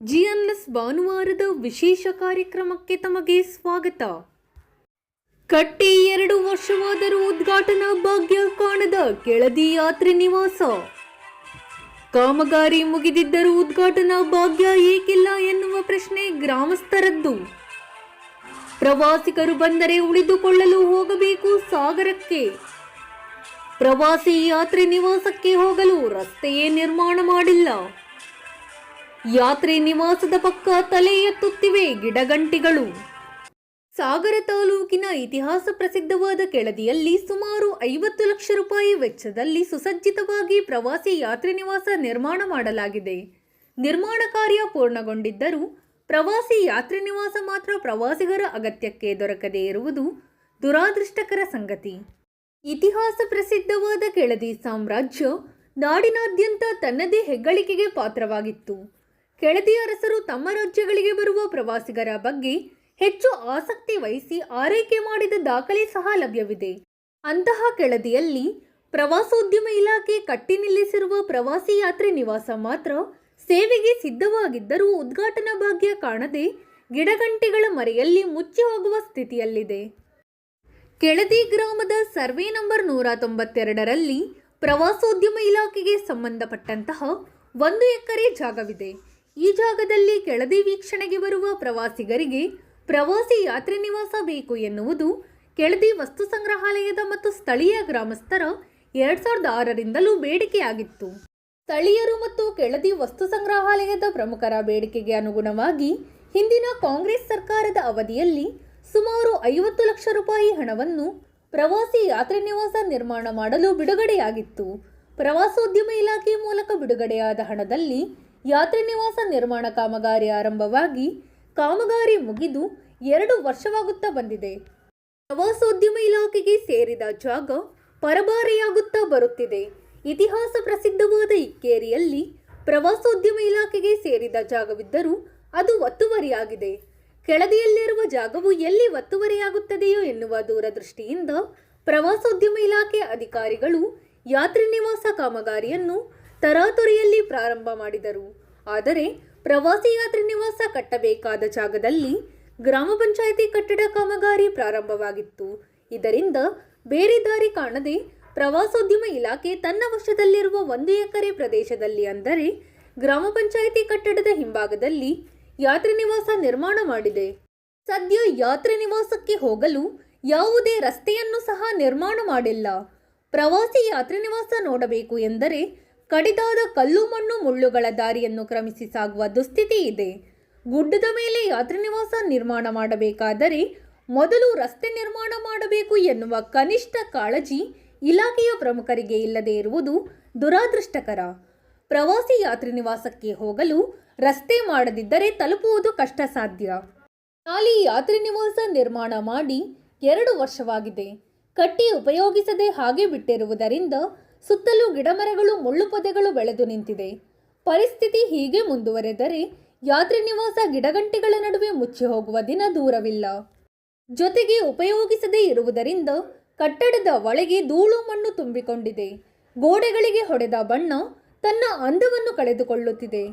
ಜಿಎನ್ಎಸ್ ಭಾನುವಾರದ ವಿಶೇಷ ಕಾರ್ಯಕ್ರಮಕ್ಕೆ ತಮಗೆ ಸ್ವಾಗತ. ಕಟ್ಟಿ 2 ವರ್ಷವಾದರೂ ಉದ್ಘಾಟನಾ ಭಾಗ್ಯ ಕಾಣದ ಕೆಳದಿ ಯಾತ್ರೆ ನಿವಾಸ. ಕಾಮಗಾರಿ ಮುಗಿದಿದ್ದರೂ ಉದ್ಘಾಟನಾ ಭಾಗ್ಯ ಏಕಿಲ್ಲ ಎನ್ನುವ ಪ್ರಶ್ನೆ ಗ್ರಾಮಸ್ಥರದ್ದು. ಪ್ರವಾಸಿಗರು ಬಂದರೆ ಉಳಿದುಕೊಳ್ಳಲು ಹೋಗಬೇಕು ಸಾಗರಕ್ಕೆ. ಪ್ರವಾಸಿ ಯಾತ್ರೆ ನಿವಾಸಕ್ಕೆ ಹೋಗಲು ರಸ್ತೆಯೇ ನಿರ್ಮಾಣ ಮಾಡಿಲ್ಲ. ಯಾತ್ರೆ ನಿವಾಸದ ಪಕ್ಕ ತಲೆ ಎತ್ತುತ್ತಿವೆ ಗಿಡಗಂಟಿಗಳು. ಸಾಗರ ತಾಲೂಕಿನ ಇತಿಹಾಸ ಪ್ರಸಿದ್ಧವಾದ ಕೆಳದಿಯಲ್ಲಿ ಸುಮಾರು 50 ಲಕ್ಷ ರೂಪಾಯಿ ವೆಚ್ಚದಲ್ಲಿ ಸುಸಜ್ಜಿತವಾಗಿ ಪ್ರವಾಸಿ ಯಾತ್ರೆ ನಿವಾಸ ನಿರ್ಮಾಣ ಮಾಡಲಾಗಿದೆ. ನಿರ್ಮಾಣ ಕಾರ್ಯ ಪೂರ್ಣಗೊಂಡಿದ್ದರೂ ಪ್ರವಾಸಿ ಯಾತ್ರೆ ನಿವಾಸ ಮಾತ್ರ ಪ್ರವಾಸಿಗರ ಅಗತ್ಯಕ್ಕೆ ದೊರಕದೇ ಇರುವುದು ದುರಾದೃಷ್ಟಕರ ಸಂಗತಿ. ಇತಿಹಾಸ ಪ್ರಸಿದ್ಧವಾದ ಕೆಳದಿ ಸಾಮ್ರಾಜ್ಯ ನಾಡಿನಾದ್ಯಂತ ತನ್ನದೇ ಹೆಗ್ಗಳಿಕೆಗೆ ಪಾತ್ರವಾಗಿತ್ತು. ಕೆಳದಿ ಅರಸರು ತಮ್ಮ ರಾಜ್ಯಗಳಿಗೆ ಬರುವ ಪ್ರವಾಸಿಗರ ಬಗ್ಗೆ ಹೆಚ್ಚು ಆಸಕ್ತಿ ವಹಿಸಿ ಆರೈಕೆ ಮಾಡಿದ ದಾಖಲೆ ಸಹ ಲಭ್ಯವಿದೆ. ಅಂತಹ ಕೆಳದಿಯಲ್ಲಿ ಪ್ರವಾಸೋದ್ಯಮ ಇಲಾಖೆ ಕಟ್ಟಿ ನಿಲ್ಲಿಸಿರುವ ಪ್ರವಾಸಿ ಯಾತ್ರೆ ನಿವಾಸ ಮಾತ್ರ ಸೇವೆಗೆ ಸಿದ್ಧವಾಗಿದ್ದರೂ ಉದ್ಘಾಟನಾ ಭಾಗ್ಯ ಕಾಣದೆ ಗಿಡಗಂಟಿಗಳ ಮರೆಯಲ್ಲಿ ಮುಚ್ಚಿ ಹೋಗುವ ಸ್ಥಿತಿಯಲ್ಲಿದೆ. ಕೆಳದಿ ಗ್ರಾಮದ ಸರ್ವೆ ನಂಬರ್ 192ರಲ್ಲಿ ಪ್ರವಾಸೋದ್ಯಮ ಇಲಾಖೆಗೆ ಸಂಬಂಧಪಟ್ಟಂತಹ 1 ಎಕರೆ ಜಾಗವಿದೆ. ಈ ಜಾಗದಲ್ಲಿ ಕೆಳದಿ ವೀಕ್ಷಣೆಗೆ ಬರುವ ಪ್ರವಾಸಿಗರಿಗೆ ಪ್ರವಾಸಿ ಯಾತ್ರೆ ನಿವಾಸ ಬೇಕು ಎನ್ನುವುದು ಕೆಳದಿ ವಸ್ತು ಸಂಗ್ರಹಾಲಯದ ಮತ್ತು ಸ್ಥಳೀಯ ಗ್ರಾಮಸ್ಥರ 2006ರಿಂದಲೂ ಬೇಡಿಕೆಯಾಗಿತ್ತು. ಸ್ಥಳೀಯರು ಮತ್ತು ಕೆಳದಿ ವಸ್ತು ಸಂಗ್ರಹಾಲಯದ ಪ್ರಮುಖರ ಬೇಡಿಕೆಗೆ ಅನುಗುಣವಾಗಿ ಹಿಂದಿನ ಕಾಂಗ್ರೆಸ್ ಸರ್ಕಾರದ ಅವಧಿಯಲ್ಲಿ ಸುಮಾರು 50 ಲಕ್ಷ ರೂಪಾಯಿ ಹಣವನ್ನು ಪ್ರವಾಸಿ ಯಾತ್ರೆ ನಿವಾಸ ನಿರ್ಮಾಣ ಮಾಡಲು ಬಿಡುಗಡೆಯಾಗಿತ್ತು. ಪ್ರವಾಸೋದ್ಯಮ ಇಲಾಖೆ ಮೂಲಕ ಬಿಡುಗಡೆಯಾದ ಹಣದಲ್ಲಿ ಯಾತ್ರೆ ನಿವಾಸ ನಿರ್ಮಾಣ ಕಾಮಗಾರಿ ಆರಂಭವಾಗಿ ಕಾಮಗಾರಿ ಮುಗಿದು 2 ವರ್ಷವಾಗುತ್ತಾ ಬಂದಿದೆ. ಪ್ರವಾಸೋದ್ಯಮ ಇಲಾಖೆಗೆ ಸೇರಿದ ಜಾಗ ಪರಭಾರೆಯಾಗುತ್ತಾ ಬರುತ್ತಿದೆ. ಇತಿಹಾಸ ಪ್ರಸಿದ್ಧವಾದ ಇಕ್ಕೇರಿಯಲ್ಲಿ ಪ್ರವಾಸೋದ್ಯಮ ಇಲಾಖೆಗೆ ಸೇರಿದ ಜಾಗವಿದ್ದರೂ ಅದು ಒತ್ತುವರಿಯಾಗಿದೆ. ಕೆಳದಿಯಲ್ಲಿರುವ ಜಾಗವು ಎಲ್ಲಿ ಒತ್ತುವರಿಯಾಗುತ್ತದೆಯೋ ಎನ್ನುವ ದೂರದೃಷ್ಟಿಯಿಂದ ಪ್ರವಾಸೋದ್ಯಮ ಇಲಾಖೆ ಅಧಿಕಾರಿಗಳು ಯಾತ್ರೆ ನಿವಾಸ ಕಾಮಗಾರಿಯನ್ನು ತರಾತುರಿಯಲ್ಲಿ ಪ್ರಾರಂಭ ಮಾಡಿದರು. ಆದರೆ ಪ್ರವಾಸಿ ಯಾತ್ರೆ ನಿವಾಸ ಕಟ್ಟಬೇಕಾದ ಜಾಗದಲ್ಲಿ ಗ್ರಾಮ ಪಂಚಾಯಿತಿ ಕಟ್ಟಡ ಕಾಮಗಾರಿ ಪ್ರಾರಂಭವಾಗಿತ್ತು. ಇದರಿಂದ ಬೇರೆ ದಾರಿ ಕಾಣದೆ ಪ್ರವಾಸೋದ್ಯಮ ಇಲಾಖೆ ತನ್ನ ವಶದಲ್ಲಿರುವ 1 ಎಕರೆ ಪ್ರದೇಶದಲ್ಲಿ, ಅಂದರೆ ಗ್ರಾಮ ಪಂಚಾಯಿತಿ ಕಟ್ಟಡದ ಹಿಂಭಾಗದಲ್ಲಿ ಯಾತ್ರೆ ನಿವಾಸ ನಿರ್ಮಾಣ ಮಾಡಿದೆ. ಸದ್ಯ ಯಾತ್ರೆ ನಿವಾಸಕ್ಕೆ ಹೋಗಲು ಯಾವುದೇ ರಸ್ತೆಯನ್ನು ಸಹ ನಿರ್ಮಾಣ ಮಾಡಿಲ್ಲ. ಪ್ರವಾಸಿ ಯಾತ್ರೆ ನಿವಾಸ ನೋಡಬೇಕು ಎಂದರೆ ಕಡಿದಾದ ಕಲ್ಲು ಮಣ್ಣು ಮುಳ್ಳುಗಳ ದಾರಿಯನ್ನು ಕ್ರಮಿಸಿ ಸಾಗುವ ದುಸ್ಥಿತಿ ಇದೆ. ಗುಡ್ಡದ ಮೇಲೆ ಯಾತ್ರೆ ನಿವಾಸ ನಿರ್ಮಾಣ ಮಾಡಬೇಕಾದರೆ ಮೊದಲು ರಸ್ತೆ ನಿರ್ಮಾಣ ಮಾಡಬೇಕು ಎನ್ನುವ ಕನಿಷ್ಠ ಕಾಳಜಿ ಇಲಾಖೆಯ ಪ್ರಮುಖರಿಗೆ ಇಲ್ಲದೆ ಇರುವುದು ದುರಾದೃಷ್ಟಕರ. ಪ್ರವಾಸಿ ಯಾತ್ರೆ ನಿವಾಸಕ್ಕೆ ಹೋಗಲು ರಸ್ತೆ ಮಾಡದಿದ್ದರೆ ತಲುಪುವುದು ಕಷ್ಟ ಸಾಧ್ಯ. ಅಲ್ಲಿ ಯಾತ್ರೆ ನಿವಾಸ ನಿರ್ಮಾಣ ಮಾಡಿ 2 ವರ್ಷವಾಗಿದೆ. ಕಟ್ಟಿ ಉಪಯೋಗಿಸದೆ ಹಾಗೆ ಬಿಟ್ಟಿರುವುದರಿಂದ ಸುತ್ತಲೂ ಗಿಡಮರಗಳು ಮುಳ್ಳು ಪೊದೆಗಳು ಬೆಳೆದು ನಿಂತಿದೆ. ಪರಿಸ್ಥಿತಿ ಹೀಗೆ ಮುಂದುವರೆದರೆ ಯಾತ್ರೆ ನಿವಾಸ ಗಿಡಗಂಟಿಗಳ ನಡುವೆ ಮುಚ್ಚಿ ಹೋಗುವ ದಿನ ದೂರವಿಲ್ಲ. ಜೊತೆಗೆ ಉಪಯೋಗಿಸದೇ ಇರುವುದರಿಂದ ಕಟ್ಟಡದ ಒಳಗೆ ಧೂಳು ಮಣ್ಣು ತುಂಬಿಕೊಂಡಿದೆ. ಗೋಡೆಗಳಿಗೆ ಹೊಡೆದ ಬಣ್ಣ ತನ್ನ ಅಂದವನ್ನು ಕಳೆದುಕೊಳ್ಳುತ್ತಿದೆ.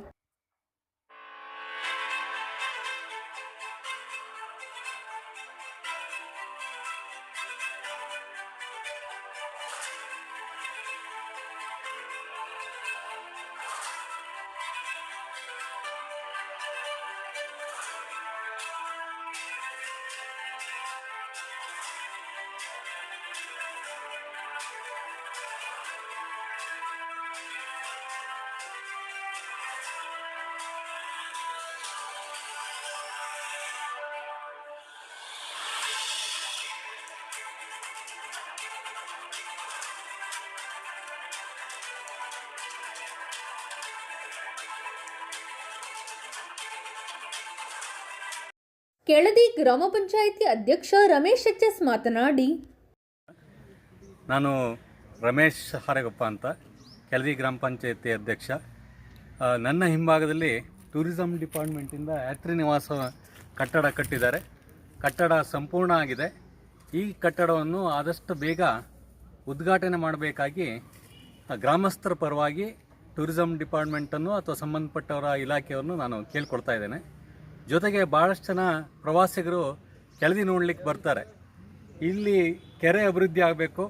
ಕೆಳದಿ ಗ್ರಾಮ ಪಂಚಾಯಿತಿ ಅಧ್ಯಕ್ಷ ರಮೇಶ್ ಎಚ್.ಎಸ್. ಮಾತನಾಡಿ, ನಾನು ರಮೇಶ್ ಹಾರೇಗಪ್ಪ ಅಂತ, ಕೆಳದಿ ಗ್ರಾಮ ಪಂಚಾಯಿತಿ ಅಧ್ಯಕ್ಷ. ನನ್ನ ಹಿಂಭಾಗದಲ್ಲಿ ಟೂರಿಸಂ ಡಿಪಾರ್ಟ್ಮೆಂಟಿಂದ ಯಾತ್ರಿ ನಿವಾಸ ಕಟ್ಟಡ ಕಟ್ಟಿದ್ದಾರೆ. ಕಟ್ಟಡ ಸಂಪೂರ್ಣ ಆಗಿದೆ. ಈ ಕಟ್ಟಡವನ್ನು ಆದಷ್ಟು ಬೇಗ ಉದ್ಘಾಟನೆ ಮಾಡಬೇಕಾಗಿ ಗ್ರಾಮಸ್ಥರ ಪರವಾಗಿ ಟೂರಿಸಂ ಡಿಪಾರ್ಟ್ಮೆಂಟನ್ನು ಅಥವಾ ಸಂಬಂಧಪಟ್ಟವರ ಇಲಾಖೆಯನ್ನು ನಾನು ಕೇಳ್ಕೊಳ್ತಾ ಇದ್ದೇನೆ. ಜೊತೆಗೆ ಭಾಳಷ್ಟು ಜನ ಪ್ರವಾಸಿಗರು ಕೆಳದಿ ನೋಡ್ಲಿಕ್ಕೆ ಬರ್ತಾರೆ. ಇಲ್ಲಿ ಕೆರೆ ಅಭಿವೃದ್ಧಿ ಆಗಬೇಕು,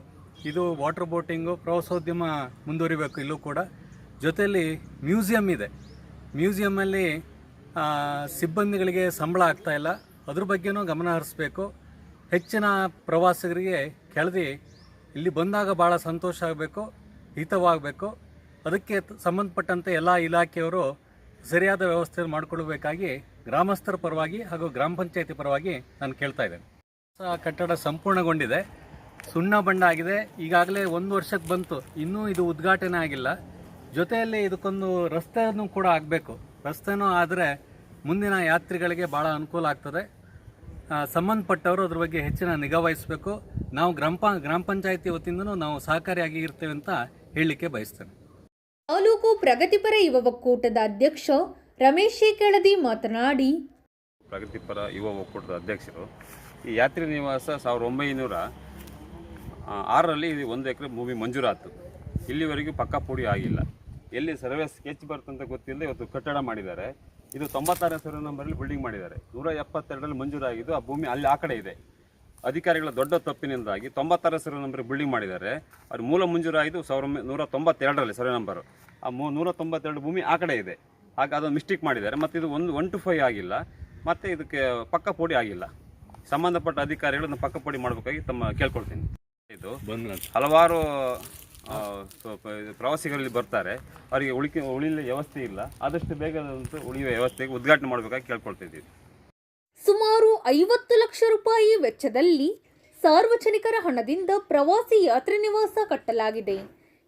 ಇದು ವಾಟರ್ ಬೋಟಿಂಗು ಪ್ರವಾಸೋದ್ಯಮ ಮುಂದುವರಿಬೇಕು ಇಲ್ಲೂ ಕೂಡ. ಜೊತೆಯಲ್ಲಿ ಮ್ಯೂಸಿಯಂ ಇದೆ. ಮ್ಯೂಸಿಯಮ್ಮಲ್ಲಿ ಸಿಬ್ಬಂದಿಗಳಿಗೆ ಸಂಬಳ ಆಗ್ತಾಯಿಲ್ಲ, ಅದ್ರ ಬಗ್ಗೆನೂ ಗಮನ ಹರಿಸ್ಬೇಕು. ಹೆಚ್ಚಿನ ಪ್ರವಾಸಿಗರಿಗೆ ಕೆಳದಿ ಇಲ್ಲಿ ಬಂದಾಗ ಭಾಳ ಸಂತೋಷ ಆಗಬೇಕು, ಹಿತವಾಗಬೇಕು. ಅದಕ್ಕೆ ಸಂಬಂಧಪಟ್ಟಂತೆ ಎಲ್ಲ ಇಲಾಖೆಯವರು ಸರಿಯಾದ ವ್ಯವಸ್ಥೆ ಮಾಡಿಕೊಳ್ಬೇಕಾಗಿ ಗ್ರಾಮಸ್ಥರ ಪರವಾಗಿ ಹಾಗೂ ಗ್ರಾಮ ಪಂಚಾಯತಿ ಪರವಾಗಿ ನಾನು ಕೇಳ್ತಾ ಇದ್ದೇನೆ. ಕಟ್ಟಡ ಸಂಪೂರ್ಣಗೊಂಡಿದೆ, ಸುಣ್ಣ ಬಣ್ಣ ಆಗಿದೆ, ಈಗಾಗಲೇ 1 ವರ್ಷಕ್ಕೆ ಬಂತು, ಇನ್ನೂ ಇದು ಉದ್ಘಾಟನೆ ಆಗಿಲ್ಲ. ಜೊತೆಯಲ್ಲಿ ಇದಕ್ಕೊಂದು ರಸ್ತೆಯನ್ನು ಕೂಡ ಆಗಬೇಕು. ರಸ್ತೆನೂ ಆದರೆ ಮುಂದಿನ ಯಾತ್ರಿಗಳಿಗೆ ಭಾಳ ಅನುಕೂಲ ಆಗ್ತದೆ. ಸಂಬಂಧಪಟ್ಟವರು ಅದ್ರ ಬಗ್ಗೆ ಹೆಚ್ಚಿನ ನಿಗಾ ವಹಿಸಬೇಕು. ನಾವು ಗ್ರಾಮ ಪಂಚಾಯತಿ ವತಿಯಿಂದನೂ ನಾವು ಸಹಕಾರಿಯಾಗಿ ಇರ್ತೇವೆ ಅಂತ ಹೇಳಲಿಕ್ಕೆ ಬಯಸ್ತೇನೆ. ತಾಲೂಕು ಪ್ರಗತಿಪರ ಯುವ ಒಕ್ಕೂಟದ ಅಧ್ಯಕ್ಷ ರಮೇಶ್ ಕೆಳದಿ ಮಾತನಾಡಿ, ಪ್ರಗತಿಪರ ಯುವ ಒಕ್ಕೂಟದ ಅಧ್ಯಕ್ಷರು, ಈ ಯಾತ್ರಿ ನಿವಾಸ 1906ರಲ್ಲಿ 1 ಎಕರೆ ಭೂಮಿ ಮಂಜೂರಾತು. ಇಲ್ಲಿವರೆಗೂ ಪಕ್ಕಾ ಪುಡಿ ಆಗಿಲ್ಲ. ಎಲ್ಲಿ ಸರ್ವೆ ಸ್ಕೆಚ್ ಬರ್ತಂತ ಗೊತ್ತಿಲ್ಲದೆ ಇವತ್ತು ಕಟ್ಟಡ ಮಾಡಿದ್ದಾರೆ. ಇದು 96 ಸರ್ವೆ ನಂಬರಲ್ಲಿ ಬಿಲ್ಡಿಂಗ್ ಮಾಡಿದ್ದಾರೆ. 172ರಲ್ಲಿ ಮಂಜೂರಾಗಿದ್ದು ಆ ಭೂಮಿ ಅಲ್ಲಿ ಆ ಕಡೆ ಇದೆ. ಅಧಿಕಾರಿಗಳ ದೊಡ್ಡ ತಪ್ಪಿನಿಂದಾಗಿ 96 ಸರ್ವೆ ನಂಬರ್ ಬಿಲ್ಡಿಂಗ್ ಮಾಡಿದ್ದಾರೆ. ಅದು ಮೂಲ ಮಂಜೂರಾಗಿದ್ದು 1992ರಲ್ಲಿ ಸರ್ವೆ ನಂಬರು. ಆ 192 ಭೂಮಿ ಆ ಕಡೆ ಇದೆ. ಹಾಗೆ ಅದೊಂದು ಮಿಸ್ಟೇಕ್ ಮಾಡಿದ್ದಾರೆ. ಮತ್ತು ಇದು 1 to 5 ಆಗಿಲ್ಲ, ಮತ್ತು ಇದಕ್ಕೆ ಪಕ್ಕ ಪೋಡಿ ಆಗಿಲ್ಲ. ಸಂಬಂಧಪಟ್ಟ ಅಧಿಕಾರಿಗಳನ್ನು ಪಕ್ಕ ಪೋಡಿ ಮಾಡಬೇಕಾಗಿ ಕೇಳ್ಕೊಳ್ತೀನಿ. ಇದು ಹಲವಾರು ಪ್ರವಾಸಿಗರಲ್ಲಿ ಬರ್ತಾರೆ, ಅವರಿಗೆ ಉಳಿಯಲು ವ್ಯವಸ್ಥೆ ಇಲ್ಲ. ಆದಷ್ಟು ಬೇಗ ಉಳಿಯುವ ವ್ಯವಸ್ಥೆಗೆ ಉದ್ಘಾಟನೆ ಮಾಡಬೇಕಾಗಿ ಕೇಳ್ಕೊಳ್ತಿದ್ದೀವಿ. ಸುಮಾರು 50 ಲಕ್ಷ ರೂಪಾಯಿ ವೆಚ್ಚದಲ್ಲಿ ಸಾರ್ವಜನಿಕರ ಹಣದಿಂದ ಪ್ರವಾಸಿ ಯಾತ್ರಿ ನಿವಾಸ ಕಟ್ಟಲಾಗಿದೆ.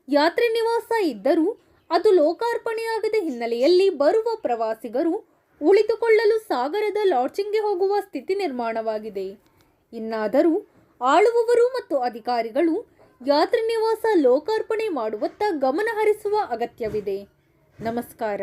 ಯಾತ್ರಿ ನಿವಾಸ ಇದ್ದರೂ ಅದು ಲೋಕಾರ್ಪಣೆಯಾಗದ ಹಿನ್ನೆಲೆಯಲ್ಲಿ ಬರುವ ಪ್ರವಾಸಿಗರು ಉಳಿದುಕೊಳ್ಳಲು ಸಾಗರದ ಲಾಡ್ಜಿಂಗ್ಗೆ ಹೋಗುವ ಸ್ಥಿತಿ ನಿರ್ಮಾಣವಾಗಿದೆ. ಇನ್ನಾದರೂ ಆಳುವವರು ಮತ್ತು ಅಧಿಕಾರಿಗಳು ಯಾತ್ರಿ ನಿವಾಸ ಲೋಕಾರ್ಪಣೆ ಮಾಡುವತ್ತ ಗಮನ ಹರಿಸುವ ಅಗತ್ಯವಿದೆ. ನಮಸ್ಕಾರ.